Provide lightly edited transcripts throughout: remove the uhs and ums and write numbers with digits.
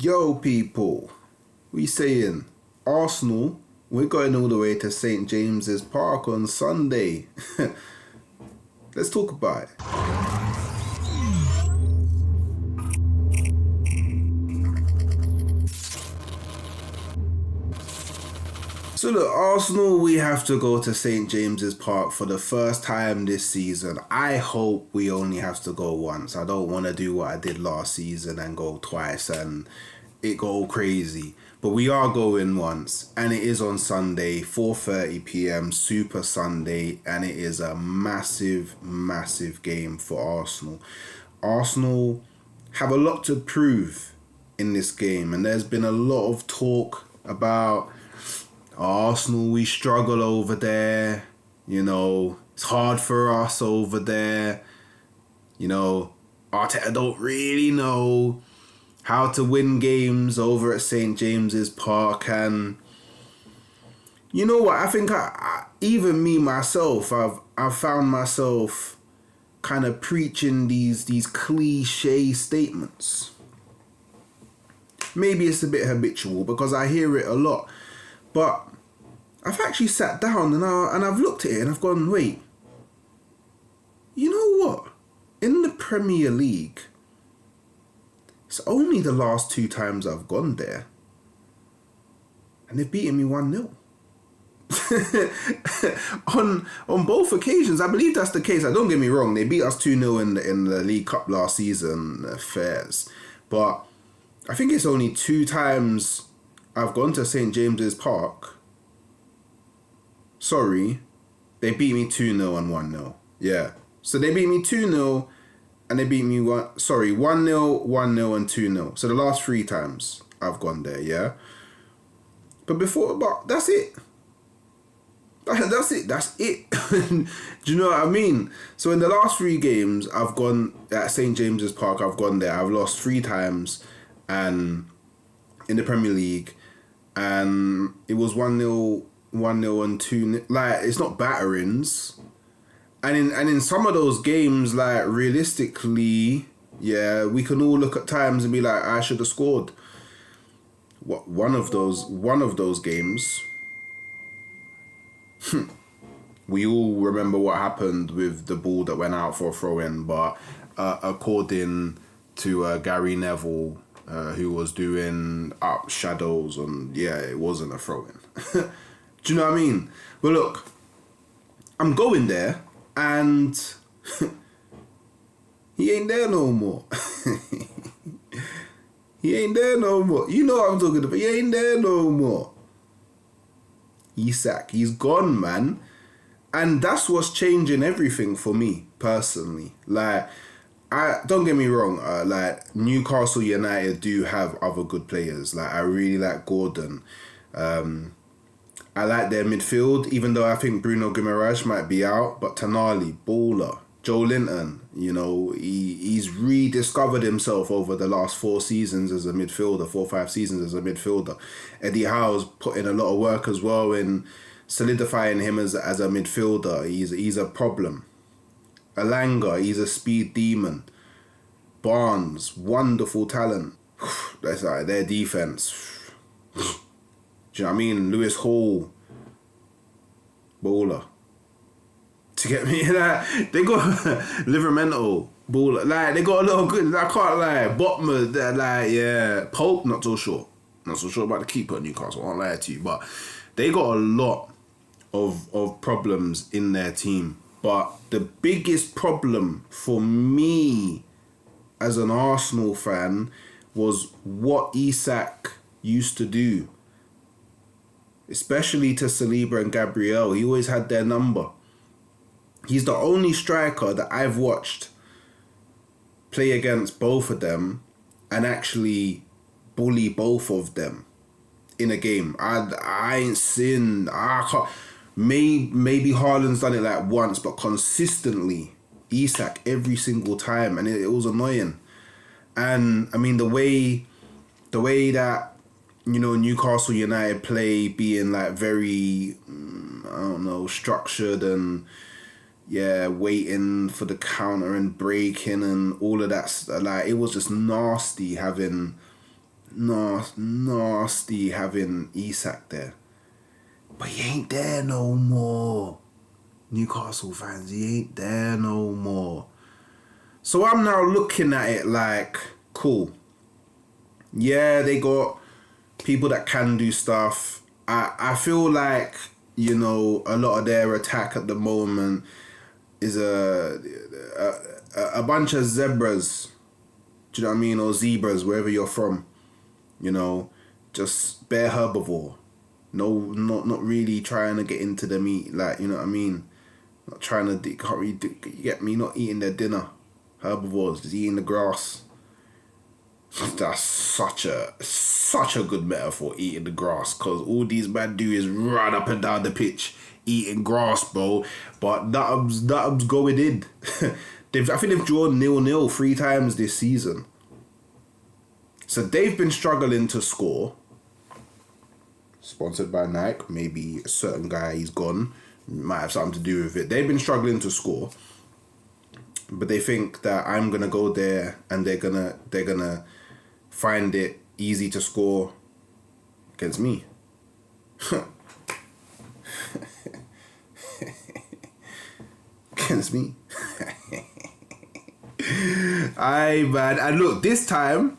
Yo, people, we saying Arsenal, we're going all the way to St. James's Park on Sunday. Let's talk about it. So look, Arsenal, we have to go to St. James's Park for the first time this season. I hope we only have to go once. I don't want to do what I did last season and go twice and it go crazy. But we are going once, and it is on Sunday, 4:30 p.m, Super Sunday, and it is a massive, massive game for Arsenal. Arsenal have a lot to prove in this game, and there's been a lot of talk about Arsenal, we struggle over there, it's hard for us over there, Arteta don't really know how to win games over at St. James's Park. And you know what, I think even me myself, I've found myself kind of preaching these cliche statements. Maybe it's a bit habitual because I hear it a lot. But I've actually sat down and I've looked at it and I've gone, wait, you know what? In the Premier League, it's only the last 2 times I've gone there and they've beaten me 1-0. on both occasions, I believe that's the case. Don't get me wrong, they beat us 2-0 in the League Cup last season, fairs. But I think it's only 2 times I've gone to St. James's Park. Sorry, they beat me 2-0 and 1-0. Yeah. So they beat me 2-0 and they beat me 1-0, 1-0 and 2-0. So the last 3 times I've gone there, yeah? But that's it. That's it. Do you know what I mean? So in the last 3 games I've gone at St. James's Park, I've gone there. I've lost 3 times and in the Premier League. And it was 1-0 and 2-0. Like, it's not batterings. And in some of those games, like, realistically, yeah, we can all look at times and be like, I should have scored. One of those games, we all remember what happened with the ball that went out for a throw-in. But according to Gary Neville, who was doing up shadows, and yeah, it wasn't a throw-in. Do you know what I mean? But look, I'm going there and he ain't there no more. He ain't there no more. You know what I'm talking about. He ain't there no more. Isak, he's gone, man. And that's what's changing everything for me, personally. Like, don't get me wrong, like, Newcastle United do have other good players. Like, I really like Gordon. I like their midfield, even though I think Bruno Guimaraes might be out. But Tonali, baller. Joe Linton, he's rediscovered himself over the last 4 seasons as a midfielder, 4 or 5 seasons as a midfielder. Eddie Howe's put in a lot of work as well in solidifying him as a midfielder. He's a problem. Alanga, he's a speed demon. Barnes, wonderful talent. That's like their defense. Do you know what I mean? Lewis Hall, baller. To get me, like, they got Livermento, baller. Like, they got a lot of good. I can't lie. Botman, they're like, yeah. Pope, not so sure. Not so sure about the keeper at Newcastle. I won't lie to you, but they got a lot of problems in their team. But the biggest problem for me as an Arsenal fan was what Isak used to do. Especially to Saliba and Gabriel. He always had their number. He's the only striker that I've watched play against both of them and actually bully both of them in a game. I ain't seen... I can't... Maybe Haaland's done it like once, but consistently, Isak every single time, and it was annoying. And I mean the way that Newcastle United play, being like very structured and waiting for the counter and breaking and all of that. Like, it was just nasty having nasty having Isak there. But he ain't there no more. Newcastle fans, he ain't there no more. So I'm now looking at it like, cool. Yeah, they got people that can do stuff. I feel like, you know, a lot of their attack at the moment is a bunch of zebras. Do you know what I mean? Or zebras, wherever you're from. You know, just bare herbivore. No, not really trying to get into the meat. Like, you know what I mean? Not trying to, can't really you get me? Not eating their dinner. Herbivores, just eating the grass. That's such a good metaphor, eating the grass, because all these men do is run up and down the pitch eating grass, bro. But Nottingham's going in. I think they've drawn 0-0 3 times this season. So they've been struggling to score. Sponsored by Nike, maybe a certain guy, he's gone, might have something to do with it. They've been struggling to score, but they think that I'm gonna go there and they're gonna find it easy to score against me. Against me. Aye, man. And look, this time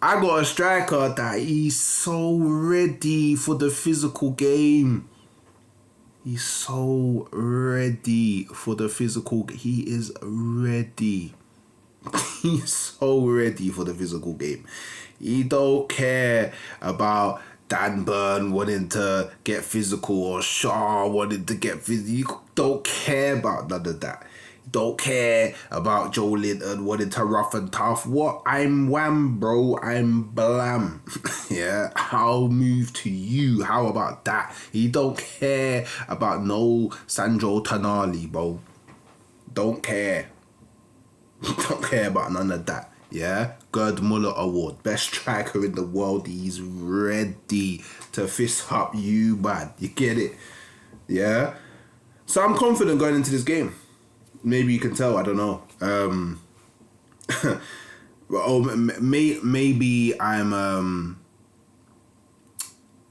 I got a striker that he's so ready for the physical game. He's so ready for the physical. He is ready. He's so ready for the physical game. He don't care about Dan Burn wanting to get physical or Shaw wanting to get physical. He don't care about none of that. Don't care about Joe Linton wanting to rough and tough. What? I'm wham, bro. I'm blam. Yeah, I'll move to you. How about that? He don't care about no Sandro Tonali, bro. Don't care. Don't care about none of that. Yeah, Gerd Muller Award, best striker in the world. He's ready to fist up you, man. You get it? Yeah. So I'm confident going into this game. Maybe you can tell. I don't know.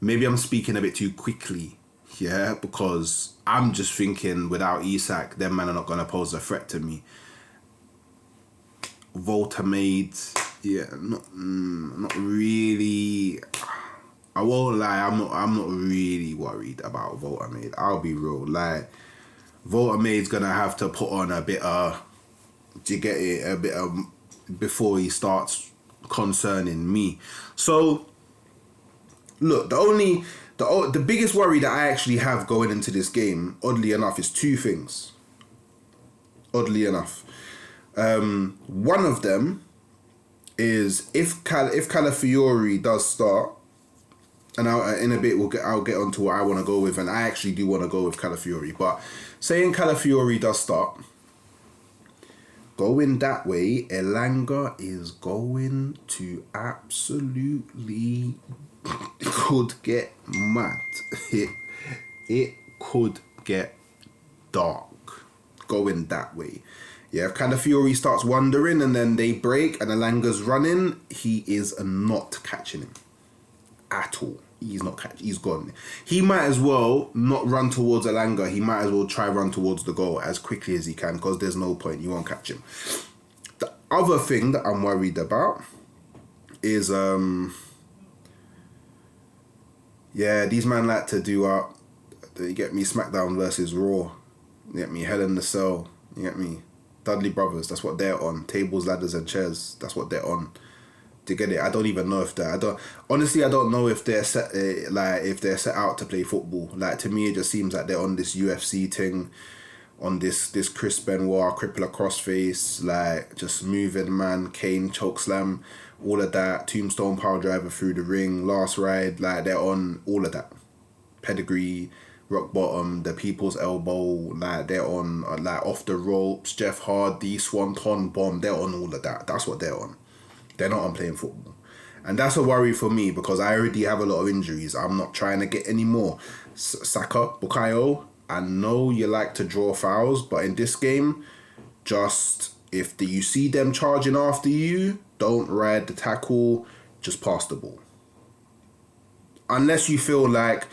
Maybe I'm speaking a bit too quickly. Yeah, because I'm just thinking without Isak, them men are not gonna pose a threat to me. Volta made, yeah, not really. I won't lie, I'm not really worried about Volta made. I'll be real, like Volta made's gonna have to put on a bit do you get it? A bit before he starts concerning me. So look, the biggest worry that I actually have going into this game, oddly enough, is 2 things. Oddly enough. One of them is if Calafiori does start, and in a bit I'll get onto what I want to go with, and I actually do want to go with Calafiori. But saying Calafiori does start, going that way, Elanga is going to absolutely could get mad. It could get dark going that way. Yeah, if Calafiori starts wandering and then they break and Elanga's running, he is not catching him at all. He's not catching. He's gone. He might as well not run towards Elanga. He might as well try run towards the goal as quickly as he can, because there's no point. You won't catch him. The other thing that I'm worried about is these men like to do up. You get me, SmackDown versus Raw. You get me, Hell in the Cell. You get me, Dudley Brothers. That's what they're on. Tables, ladders, and chairs. That's what they're on. To get it, I don't even know if that. I don't know if they're set if they're set out to play football. Like, to me, it just seems like they're on this UFC thing, on this Chris Benoit crippler crossface, like just moving man, Kane chokeslam, all of that, Tombstone power driver through the ring, last ride, like they're on all of that, pedigree, rock bottom, the people's elbow, like they're on like off the ropes, Jeff Hardy, Swanton bomb, they're on all of that. That's what they're on. They're not on playing football. And that's a worry for me, because I already have a lot of injuries. I'm not trying to get any more. Saka, Bukayo, I know you like to draw fouls, but in this game, just you see them charging after you, don't ride the tackle. just pass the ball. Unless you feel like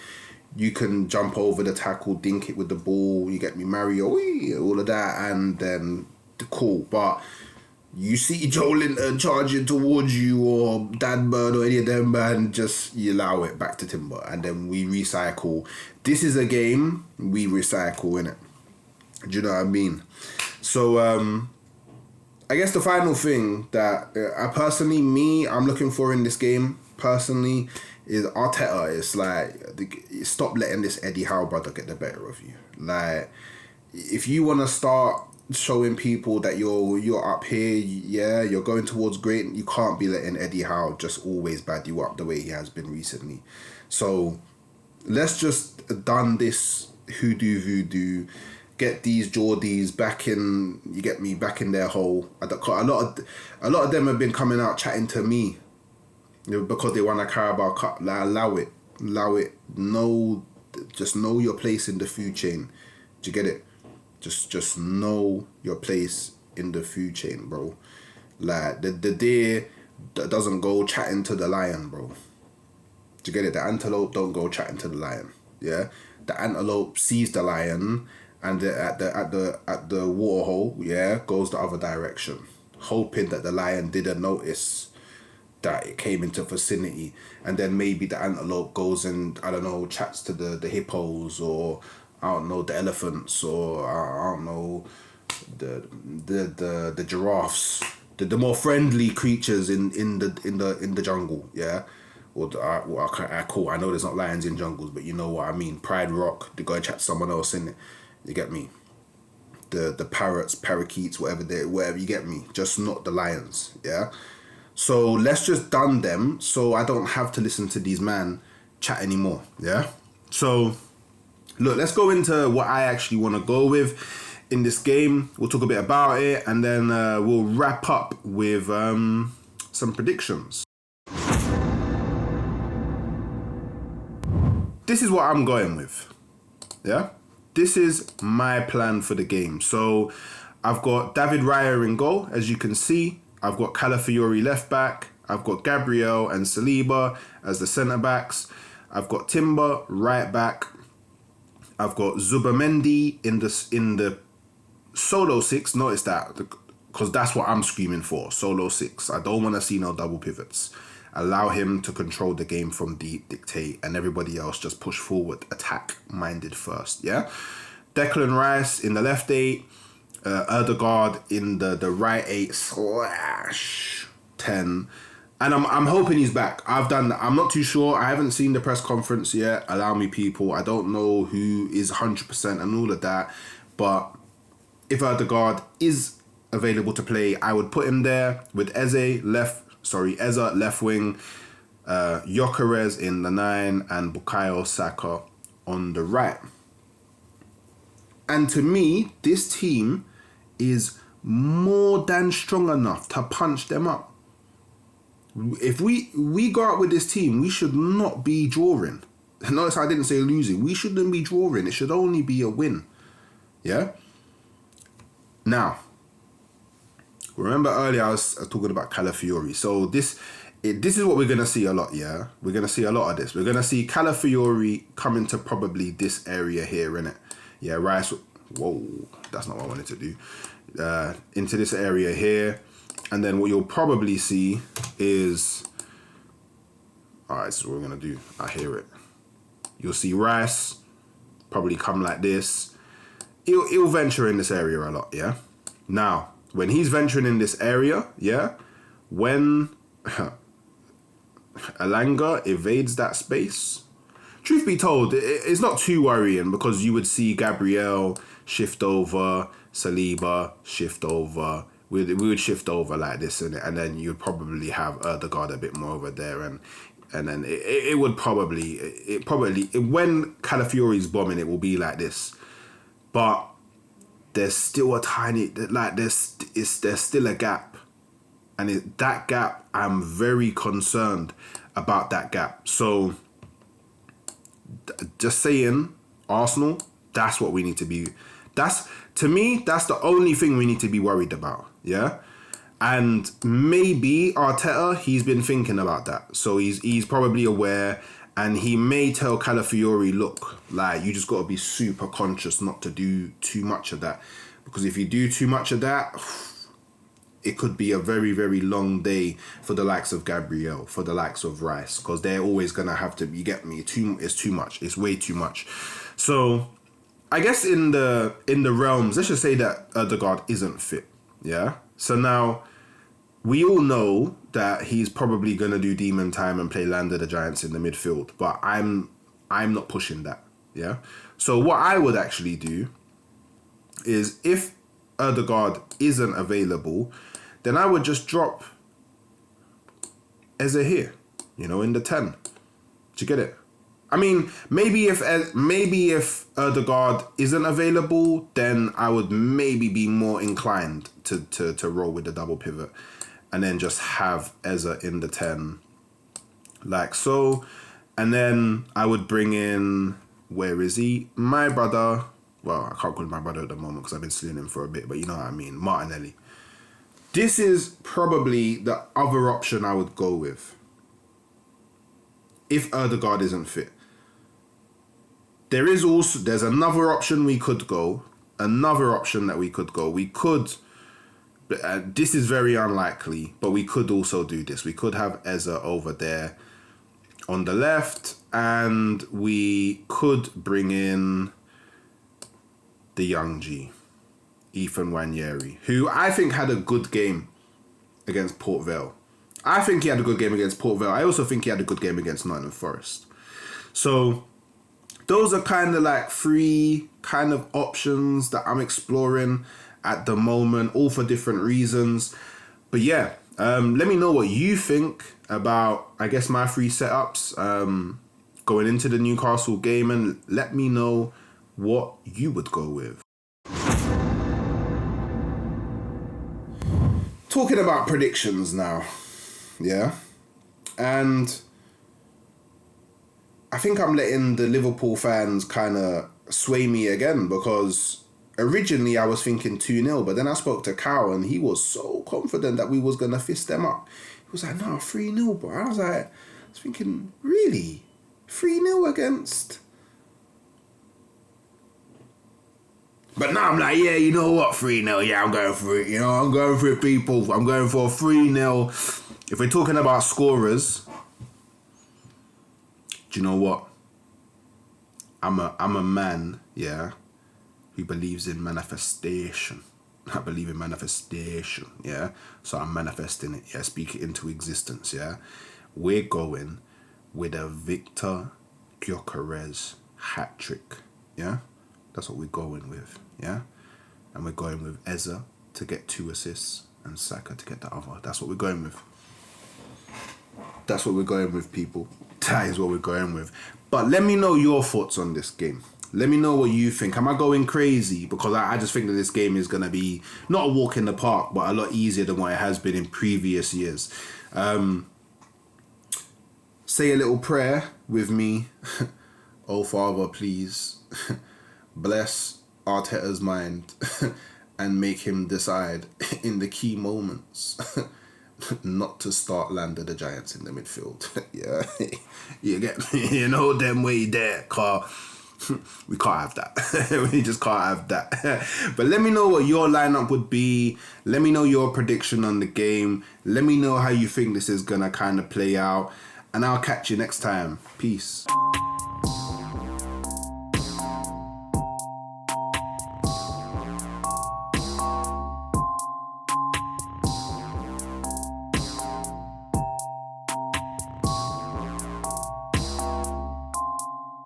you can jump over the tackle, dink it with the ball, you get me, Mario, all of that, and then cool. But you see Joe Linton charging towards you, or Dan Bird, or any of them, man, just you allow it back to Timber, and then we recycle. This is a game we recycle, innit? Do you know what I mean? So I guess the final thing that I'm looking for in this game personally is Arteta. It's like, stop letting this Eddie Howe brother get the better of you. Like, if you want to start showing people that you're up here, yeah, you're going towards great, you can't be letting Eddie Howe just always bad you up the way he has been recently. So let's just done this hoodoo voodoo, get these Geordies back in, you get me, back in their hole. A lot of them have been coming out chatting to me, because they want a Carabao Cup. Like, allow it. Just know your place in the food chain. Do you get it? Just know your place in the food chain, bro. Like, the deer that doesn't go chatting to the lion, bro. Do you get it? The antelope don't go chatting to the lion. Yeah, the antelope sees the lion, and at the water hole, yeah, goes the other direction, hoping that the lion didn't notice that it came into vicinity, and then maybe the antelope goes and, I don't know, chats to the hippos, or I don't know, the elephants, or I don't know, the giraffes, the more friendly creatures in the jungle, yeah. Or cool. I know there's not lions in jungles, but you know what I mean. Pride Rock, they go and chat to someone else in it. You get me? The parrots, parakeets, whatever, you get me. Just not the lions, yeah. So let's just done them, so I don't have to listen to these man chat anymore, yeah? So, look, let's go into what I actually want to go with in this game. We'll talk a bit about it, and then we'll wrap up with some predictions. This is what I'm going with, yeah? This is my plan for the game. So, I've got David Raya in goal, as you can see. I've got Calafiori left back. I've got Gabriel and Saliba as the centre backs. I've got Timber right back. I've got Zubamendi in the solo six. Notice that, because that's what I'm screaming for. Solo six. I don't want to see no double pivots. Allow him to control the game from deep, dictate, and everybody else just push forward, attack minded first. Yeah. Declan Rice in the left 8. Ødegaard in the right 8/10, and I'm hoping he's back. I'm not too sure. I haven't seen the press conference yet. Allow me, people. I don't know who is 100% and all of that. But if Ødegaard is available to play, I would put him there with Eze left wing, Gyökeres in the 9, and Bukayo Saka on the right. And to me, this team is more than strong enough to punch them up. If we go out with this team, we should not be drawing. Notice I didn't say losing. We shouldn't be drawing. It should only be a win. Yeah? Now, remember earlier I was talking about Calafiori. So this is what we're going to see a lot, yeah? We're going to see a lot of this. We're going to see Calafiori come into probably this area here, innit? Yeah, Rice. Whoa, that's not what I wanted to do. Into this area here. And then what you'll probably see is... Alright, this is what we're going to do. I hear it. You'll see Rice probably come like this. He'll venture in this area a lot, yeah? Now, when he's venturing in this area, yeah, when Elanga evades that space, truth be told, it's not too worrying, because you would see Gabriel shift over, Saliba shift over. We would shift over like this, and then you'd probably have Ødegaard a bit more over there, and then it would probably when Calafiori's bombing, it will be like this. But there's still a tiny, like there's still a gap, and that gap, I'm very concerned about that gap. So just saying, Arsenal, that's what we need to be. To me, that's the only thing we need to be worried about. Yeah, And maybe Arteta, he's been thinking about that. So he's probably aware, and he may tell Calafiori, look, like, you just got to be super conscious not to do too much of that. Because if you do too much of that, it could be a very, very long day for the likes of Gabriel, for the likes of Rice, because they're always going to have to, you get me, it's too much. It's way too much. So I guess in the realms, let's just say that Ødegaard isn't fit. Yeah. So now we all know that he's probably going to do demon time and play Land of the Giants in the midfield, but I'm not pushing that. Yeah. So what I would actually do is, if Ødegaard isn't available, then I would just drop Eze here, in the 10. Do you get it? I mean, maybe if Ødegaard isn't available, then I would maybe be more inclined to roll with the double pivot, and then just have Eze in the 10, like so. And then I would bring in, where is he? My brother. Well, I can't call him my brother at the moment because I've been seeing him for a bit, but you know what I mean. Martinelli. This is probably the other option I would go with if Ødegaard isn't fit. There's another option we could go. Another option that we could go. We could, this is very unlikely, but we could also do this. We could have Eze over there on the left, and we could bring in the young G, Ethan Nwaneri, who I think had a good game against Port Vale. I think he had a good game against Port Vale. I also think he had a good game against Nottingham Forest. So those are kind of like three kind of options that I'm exploring at the moment, all for different reasons. But yeah, let me know what you think about, I guess, my three setups going into the Newcastle game, and let me know what you would go with. Talking about predictions now, yeah? And I think I'm letting the Liverpool fans kind of sway me again, because originally I was thinking 2-0, but then I spoke to Cal and he was so confident that we was going to fist them up. He was like, no, 3-0, bro. I was thinking, really? 3-0 against... But now I'm like, yeah, you know what, 3-0, yeah, I'm going for it. I'm going for it, people. I'm going for a 3-0. If we're talking about scorers, do you know what? I'm a man, yeah, who believes in manifestation. I believe in manifestation, yeah? So I'm manifesting it, yeah? Speak it into existence, yeah? We're going with a Victor Gyökeres hat-trick, yeah? That's what we're going with, yeah? And we're going with Eze to get 2 assists and Saka to get the other. That's what we're going with. That's what we're going with, people. That is what we're going with. But let me know your thoughts on this game. Let me know what you think. Am I going crazy? Because I just think that this game is going to be not a walk in the park, but a lot easier than what it has been in previous years. Say a little prayer with me. Oh, Father, please bless Arteta's mind and make him decide in the key moments not to start Land of the Giants in the midfield. Yeah, you get me? You know them way there, car. We can't have that. We just can't have that. But let me know what your lineup would be. Let me know your prediction on the game. Let me know how you think this is gonna kind of play out. And I'll catch you next time. Peace.